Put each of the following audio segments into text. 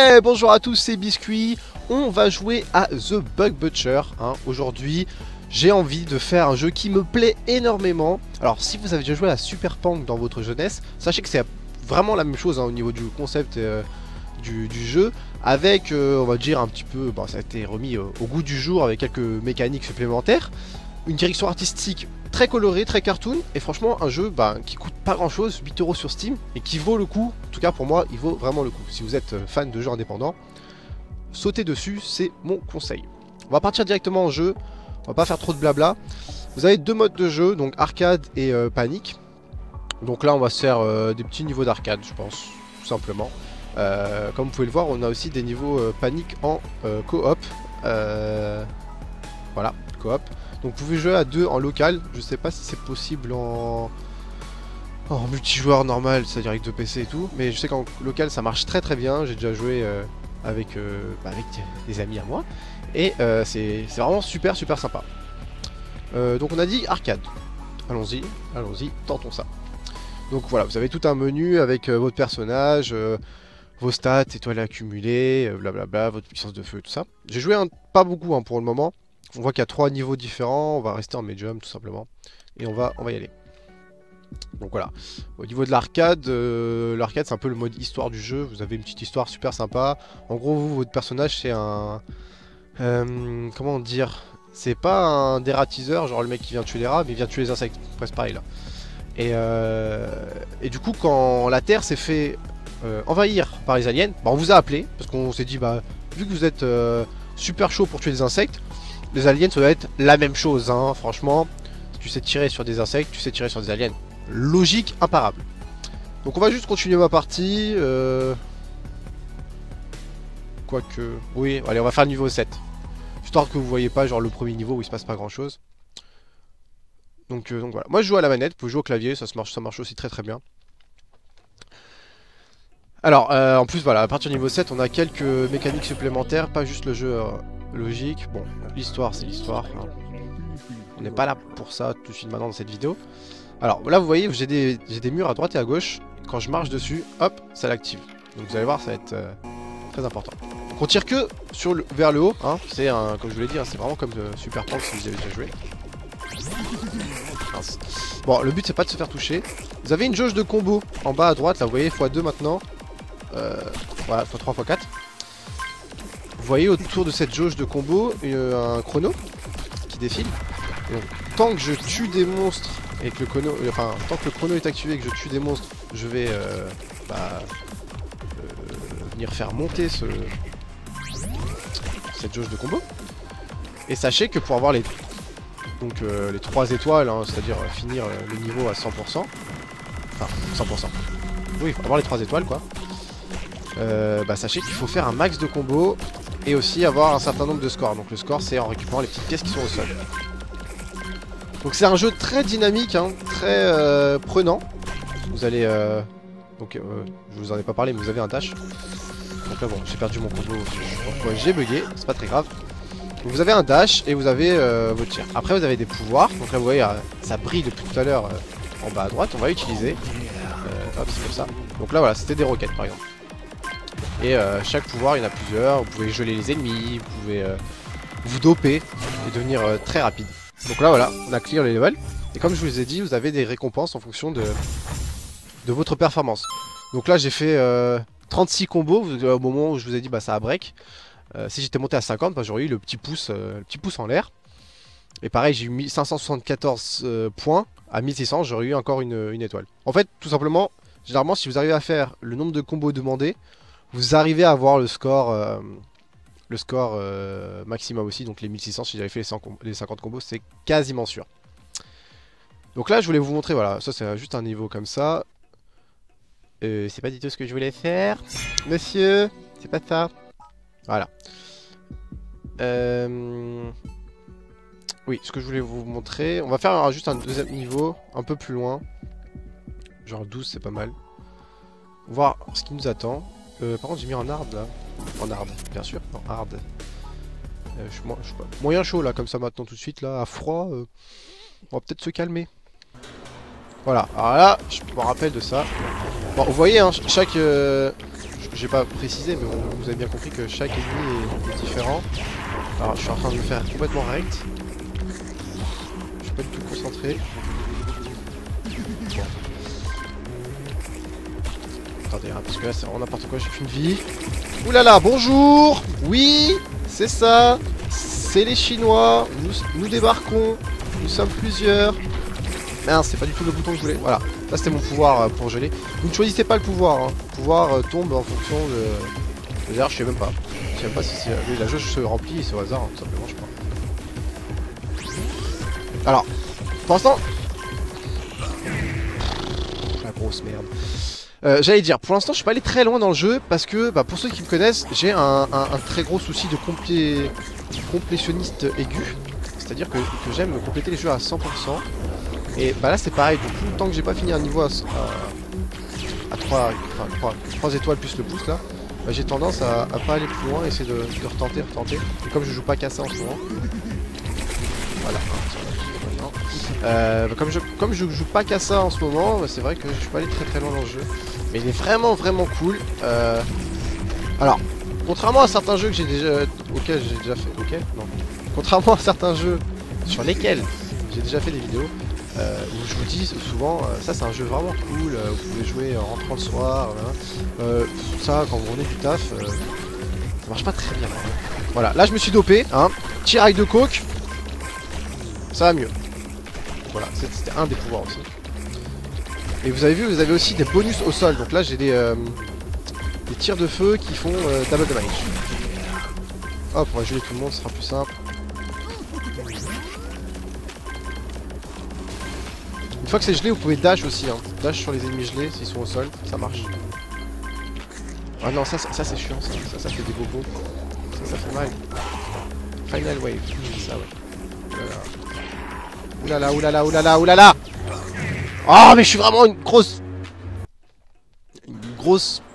Ouais, bonjour à tous, c'est Biscuit. On va jouer à The Bug Butcher. Aujourd'hui, j'ai envie de faire un jeu qui me plaît énormément. Alors, si vous avez déjà joué à Super Punk dans votre jeunesse, sachez que c'est vraiment la même chose au niveau du concept du jeu. Avec, on va dire, un petit peu, bon, ça a été remis au goût du jour avec quelques mécaniques supplémentaires. Une direction artistique très colorée, très cartoon, et franchement un jeu qui coûte pas grand chose, 8 € sur Steam, et qui vaut le coup. En tout cas pour moi, il vaut vraiment le coup. Si vous êtes fan de jeux indépendants, sautez dessus, c'est mon conseil. On va partir directement en jeu, on va pas faire trop de blabla. Vous avez deux modes de jeu, donc arcade et panique. Donc là on va se faire des petits niveaux d'arcade, je pense, tout simplement. Comme vous pouvez le voir, on a aussi des niveaux panique en coop. Voilà, coop. Donc vous pouvez jouer à deux en local, je sais pas si c'est possible en multijoueur normal, c'est-à-dire avec deux PC et tout, mais je sais qu'en local ça marche très très bien, j'ai déjà joué avec des amis à moi, et c'est vraiment super sympa. Donc on a dit arcade, allons-y, tentons ça. Donc voilà, vous avez tout un menu avec votre personnage, vos stats, étoiles accumulées, blablabla, votre puissance de feu, tout ça. J'ai joué pas beaucoup pour le moment. On voit qu'il y a 3 niveaux différents, on va rester en medium tout simplement. Et on va y aller. Donc voilà, au niveau de l'arcade, c'est un peu le mode histoire du jeu. Vous avez une petite histoire super sympa. En gros, votre personnage c'est un... comment dire? C'est pas un dératiseur, genre le mec qui vient tuer les rats, mais il vient tuer les insectes, presque pareil là. Et du coup, quand la Terre s'est fait envahir par les aliens, on vous a appelé, parce qu'on s'est dit, vu que vous êtes super chaud pour tuer des insectes, les aliens ça doit être la même chose, franchement. Si tu sais tirer sur des insectes, tu sais tirer sur des aliens. Logique imparable. Donc on va juste continuer ma partie. Quoique... Oui, allez, on va faire le niveau 7. Histoire que vous voyez pas genre le premier niveau où il se passe pas grand chose. Donc voilà. Moi je joue à la manette, vous pouvez jouer au clavier, ça marche aussi très bien. Alors, en plus voilà, à partir du niveau 7, on a quelques mécaniques supplémentaires, pas juste le jeu... logique. Bon, l'histoire c'est l'histoire. On n'est pas là pour ça tout de suite maintenant dans cette vidéo. Alors là vous voyez j'ai des murs à droite et à gauche. Quand je marche dessus, hop, ça l'active. Donc vous allez voir, ça va être très important. Donc on tire que vers le haut. C'est comme je vous l'ai dit, c'est vraiment comme Super Punk si vous avez déjà joué. Mince. Bon, le but c'est pas de se faire toucher. Vous avez une jauge de combo en bas à droite. Là vous voyez x2 maintenant. Voilà, x3, x4. Vous voyez autour de cette jauge de combo un chrono qui défile. Donc, tant que je tue des monstres et que le chrono, tant que le chrono est activé et que je tue des monstres, je vais venir faire monter cette jauge de combo. Et sachez que pour avoir les 3 étoiles, c'est-à-dire finir le niveau à 100%, enfin 100%, oui, avoir les 3 étoiles quoi. Sachez qu'il faut faire un max de combos et aussi avoir un certain nombre de scores. Donc le score c'est en récupérant les petites pièces qui sont au sol. Donc c'est un jeu très dynamique, très prenant. Vous allez... je vous en ai pas parlé mais vous avez un dash. Donc là bon, j'ai perdu mon combo, j'ai bugué, c'est pas très grave. Donc vous avez un dash et vous avez votre tir. Après vous avez des pouvoirs, donc là vous voyez ça brille depuis tout à l'heure en bas à droite, on va utiliser. Hop, c'est comme ça. Donc là voilà, c'était des roquettes par exemple. Et chaque pouvoir, il y en a plusieurs. Vous pouvez geler les ennemis, vous pouvez vous doper et devenir très rapide. Donc là, voilà, on a clear les levels. Et comme je vous ai dit, vous avez des récompenses en fonction de votre performance. Donc là, j'ai fait 36 combos au moment où je vous ai dit, ça a break. Si j'étais monté à 50, j'aurais eu le petit pouce en l'air. Et pareil, j'ai eu 574 points. À 1600, j'aurais eu encore une étoile. En fait, tout simplement, généralement, si vous arrivez à faire le nombre de combos demandés, vous arrivez à avoir le score maximum aussi, donc les 1600 si j'avais fait les 50 combos, c'est quasiment sûr. Donc là je voulais vous montrer, voilà, ça c'est juste un niveau comme ça. C'est pas du tout ce que je voulais faire, monsieur, c'est pas ça. Voilà. Oui, ce que je voulais vous montrer, on va faire juste un deuxième niveau, un peu plus loin. Genre 12 c'est pas mal. Voir ce qui nous attend. Par contre j'ai mis en hard là. En hard, bien sûr, en hard. Je suis moyen chaud là, comme ça maintenant tout de suite là, à froid. On va peut-être se calmer. Voilà, alors là, je me rappelle de ça. Bon, vous voyez, chaque... je j'ai pas précisé, mais bon, vous avez bien compris que chaque ennemi est différent. Alors je suis en train de me faire complètement rect. Je suis pas du tout concentré. Bon. Attendez, hein, parce que là c'est vraiment n'importe quoi, j'ai qu'une vie. Oulala, bonjour. Oui, c'est ça. C'est les Chinois. Nous débarquons. Nous sommes plusieurs. Merde, c'est pas du tout le bouton que je voulais. Voilà, ça c'était mon pouvoir pour geler. Vous ne choisissez pas le pouvoir. Hein. Le pouvoir tombe en fonction de... D'ailleurs, je sais même pas. Je sais même pas si c'est... Oui, la jauge se remplit, c'est au hasard, hein, tout simplement, je crois. Alors, pour l'instant... La grosse merde. J'allais dire, pour l'instant, je suis pas allé très loin dans le jeu parce que, bah, pour ceux qui me connaissent, j'ai un très gros souci de complétionniste aigu. C'est-à-dire que j'aime compléter les jeux à 100%. Et bah là c'est pareil, donc tout le temps que j'ai pas fini un niveau à 3 étoiles plus le boost là, bah, j'ai tendance à pas aller plus loin, essayer de retenter. Et comme je joue pas qu'à ça en ce moment, voilà. Comme je joue pas qu'à ça en ce moment, bah, c'est vrai que je suis pas allé très loin dans le jeu. Mais il est vraiment cool. Alors, contrairement à certains jeux que j'ai déjà, auxquels j'ai déjà fait, non. Contrairement à certains jeux sur lesquels j'ai déjà fait des vidéos. Où je vous dis souvent, ça c'est un jeu vraiment cool, vous pouvez jouer en rentrant le soir, ça quand vous revenez du taf, ça marche pas très bien. Voilà, là je me suis dopé, hein, tiraille de coke, ça va mieux. Voilà, c'était un des pouvoirs aussi. Et vous avez vu, vous avez aussi des bonus au sol, donc là j'ai des tirs de feu qui font double damage. Hop, on va geler tout le monde, ce sera plus simple. Une fois que c'est gelé, vous pouvez dash aussi, hein. Dash sur les ennemis gelés s'ils sont au sol, ça marche. Ah non, ça c'est chiant, ça fait des bobos. Ça fait mal. Final wave, c'est ça, ouais. Oulala. Oh, mais je suis vraiment une grosse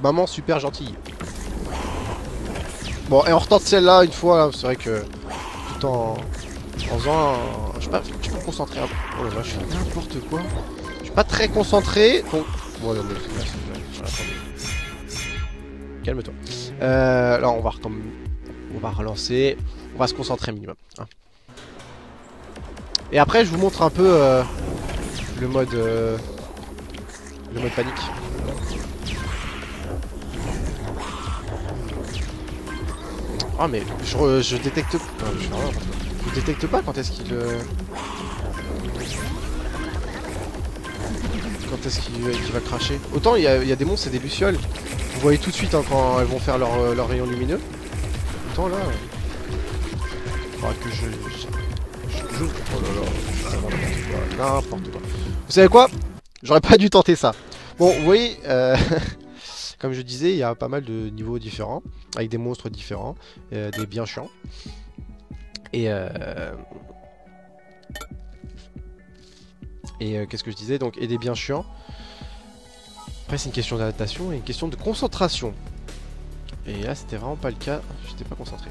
maman super gentille. Bon, et on retente celle-là une fois, c'est vrai que tout en faisant je suis pas concentré. Oh là là, je fais n'importe quoi. Je suis pas très concentré. Donc... Bon, non, mais calme-toi. Là, on va relancer. On va se concentrer minimum. Hein. Et après, je vous montre un peu le mode panique. Ah, mais je détecte. Non, je détecte pas quand est-ce qu'il va cracher. Autant il y a des monstres, c'est des lucioles. Vous voyez tout de suite hein, quand elles vont faire leur rayon lumineux. Autant là. Il faudra que je... Oh là là, n'importe quoi. Vous savez quoi? J'aurais pas dû tenter ça. Bon, vous voyez, comme je disais, il y a pas mal de niveaux différents, avec des monstres différents, des bien chiants. Et qu'est-ce que je disais donc, et des bien chiants. Après c'est une question d'adaptation et une question de concentration. Et là c'était vraiment pas le cas, j'étais pas concentré.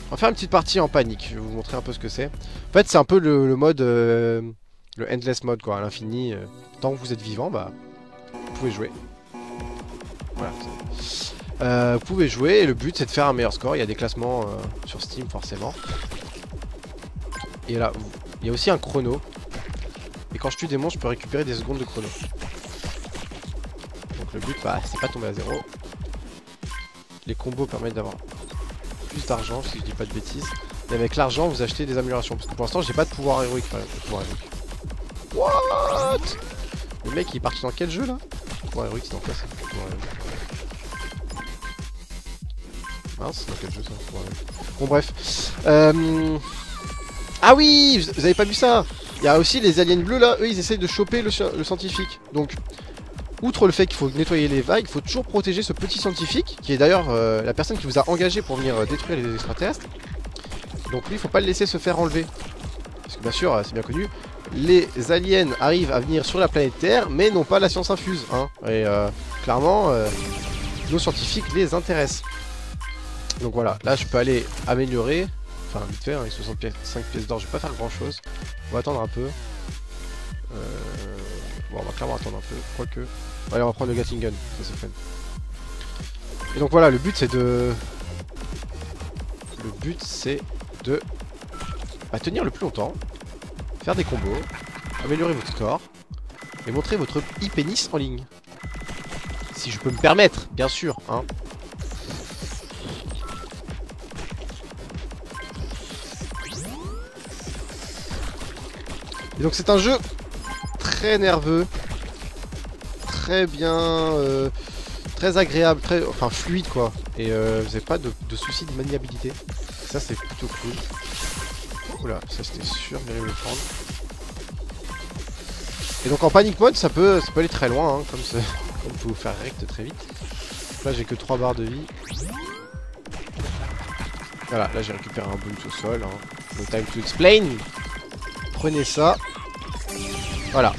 On va faire une petite partie en panique, je vais vous montrer un peu ce que c'est. En fait c'est un peu le mode, le endless mode quoi, à l'infini. Tant que vous êtes vivant, bah vous pouvez jouer. Voilà. Vous pouvez jouer et le but c'est de faire un meilleur score, il y a des classements sur Steam forcément. Et là, il y a aussi un chrono. Et quand je tue des monstres, je peux récupérer des secondes de chrono. Donc le but, bah, c'est pas tomber à zéro. Les combos permettent d'avoir plus d'argent, si je dis pas de bêtises. Et avec l'argent, vous achetez des améliorations. Parce que pour l'instant, j'ai pas de pouvoir héroïque. What? Le mec, il est parti dans quel jeu là? Pouvoir héroïque, c'est dans quoi ça? Mince, dans quel jeu ça? Bon, bref. Ah oui, vous avez pas vu ça? Il y a aussi les aliens bleus là, eux ils essayent de choper le scientifique. Donc, outre le fait qu'il faut nettoyer les vagues, il faut toujours protéger ce petit scientifique, qui est d'ailleurs la personne qui vous a engagé pour venir détruire les extraterrestres. Donc lui, il faut pas le laisser se faire enlever. Parce que bien sûr, c'est bien connu, les aliens arrivent à venir sur la planète Terre, mais n'ont pas la science infuse. Hein. Et clairement, nos scientifiques les intéressent. Donc voilà, là je peux aller améliorer. Enfin, vite fait, hein, avec 65 pièces d'or, je vais pas faire grand chose. On va attendre un peu. Bon, on va clairement attendre un peu, quoique. Allez, on va prendre le Gatling Gun, ça c'est fun. Et donc voilà, le but c'est de... tenir le plus longtemps, faire des combos, améliorer votre score, et montrer votre e-pénis en ligne. Si je peux me permettre, bien sûr, hein. Et donc c'est un jeu très nerveux, très bien, très agréable, enfin fluide quoi. Et vous n'avez pas de soucis de maniabilité. Ça c'est plutôt cool. Oula, ça c'était sûr, mais le prendre. Et donc en panic mode ça peut aller très loin, hein, comme peut vous faire rect très vite. Donc là j'ai que 3 barres de vie. Voilà, là j'ai récupéré un bonus au sol. Hein. No time to explain. Prenez ça. Voilà.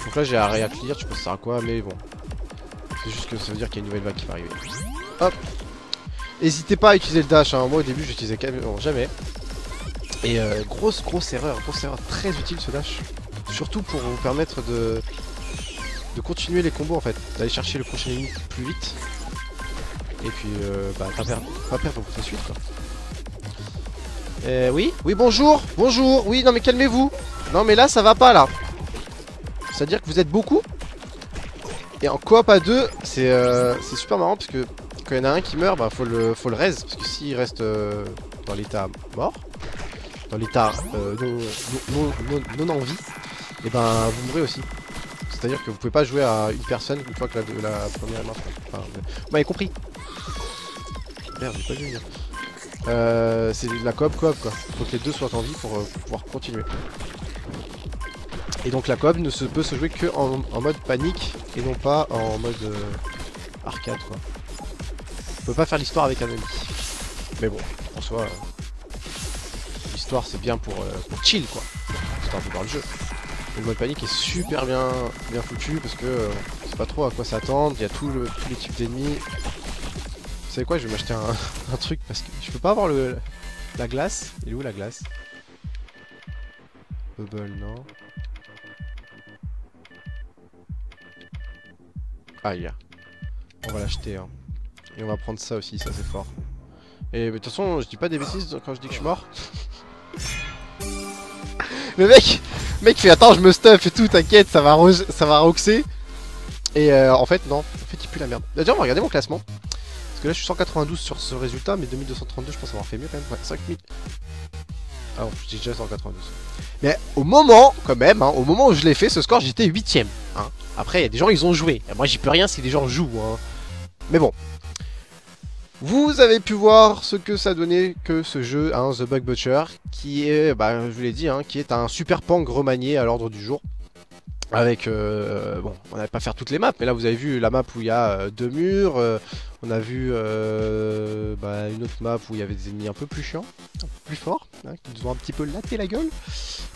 Donc là j'ai un réa clear, je sais pas ça sert à quoi, mais bon. C'est juste que ça veut dire qu'il y a une nouvelle vague qui va arriver. Hop. N'hésitez pas à utiliser le dash, hein. Moi au début j'utilisais jamais. Et grosse erreur très utile ce dash. Surtout pour vous permettre de continuer les combos en fait. D'aller chercher le prochain ennemi plus vite. Et puis pas perdre votre suite quoi. Oui, bonjour, oui, non mais calmez-vous. Non mais là ça va pas là. C'est-à-dire que vous êtes beaucoup. Et en coop à deux, c'est super marrant parce que quand il y en a un qui meurt, bah faut le raise. Parce que s'il reste dans l'état mort, dans l'état non en vie, et ben vous mourrez aussi. C'est-à-dire que vous pouvez pas jouer à une personne une fois que la première est morte. Enfin, vous m'avez compris. Merde, j'ai pas vu venir. C'est de la coop quoi. Faut que les deux soient en vie pour pouvoir continuer. Et donc la coop peut se jouer que en mode panique et non pas en mode arcade quoi. On peut pas faire l'histoire avec un ami. Mais bon, en soi, l'histoire c'est bien pour chill quoi. Histoire de voir le jeu. Et le mode panique est super bien foutu parce que on sait pas trop à quoi s'attendre. Il y a tous les types d'ennemis. Vous savez quoi, je vais m'acheter un truc parce que je peux pas avoir la glace. Elle est où la glace? Bubble, non. Aïe. On va l'acheter. Hein. Et on va prendre ça aussi, ça c'est fort. Et de toute façon, je dis pas des bêtises quand je dis que je suis mort. Le mec fait attends, je me stuff et tout, t'inquiète, ça va roxer. Et en fait, non. En fait, il pue la merde. D'ailleurs, on va regarder mon classement. Parce que là, je suis 192 sur ce résultat, mais 2232, je pense avoir fait mieux quand même. Ouais, 5000. Ah non, je dis déjà 192. Mais au moment, quand même, hein, au moment où je l'ai fait, ce score, j'étais 8ème. Hein. Après, il y a des gens, ils ont joué. Et moi, j'y peux rien si les gens jouent. Hein. Mais bon. Vous avez pu voir ce que ça donnait que ce jeu, hein, The Bug Butcher, qui est, bah, je vous l'ai dit, hein, qui est un super punk remanié à l'ordre du jour. Avec, bon, on n'allait pas faire toutes les maps, mais là vous avez vu la map où il y a 2 murs, on a vu bah, une autre map où il y avait des ennemis un peu plus chiants, un peu plus forts, hein, qui nous ont un petit peu laté la gueule.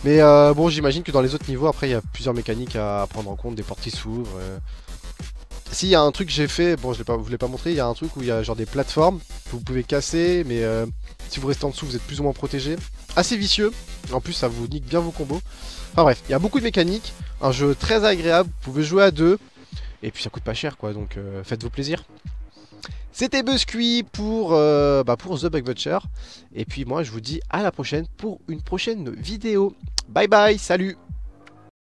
Mais bon, j'imagine que dans les autres niveaux, après il y a plusieurs mécaniques à prendre en compte, des portes qui s'ouvrent. Si, il y a un truc que j'ai fait, bon je vous l'ai pas montré, il y a un truc où il y a genre des plateformes que vous pouvez casser, mais si vous restez en dessous vous êtes plus ou moins protégé. Assez vicieux, en plus ça vous nique bien vos combos. Enfin bref, il y a beaucoup de mécaniques, un jeu très agréable, vous pouvez jouer à deux, et puis ça coûte pas cher quoi, donc faites-vous plaisir. C'était Buscuit pour The Bug Butcher, et puis moi je vous dis à la prochaine pour une prochaine vidéo. Bye bye, salut!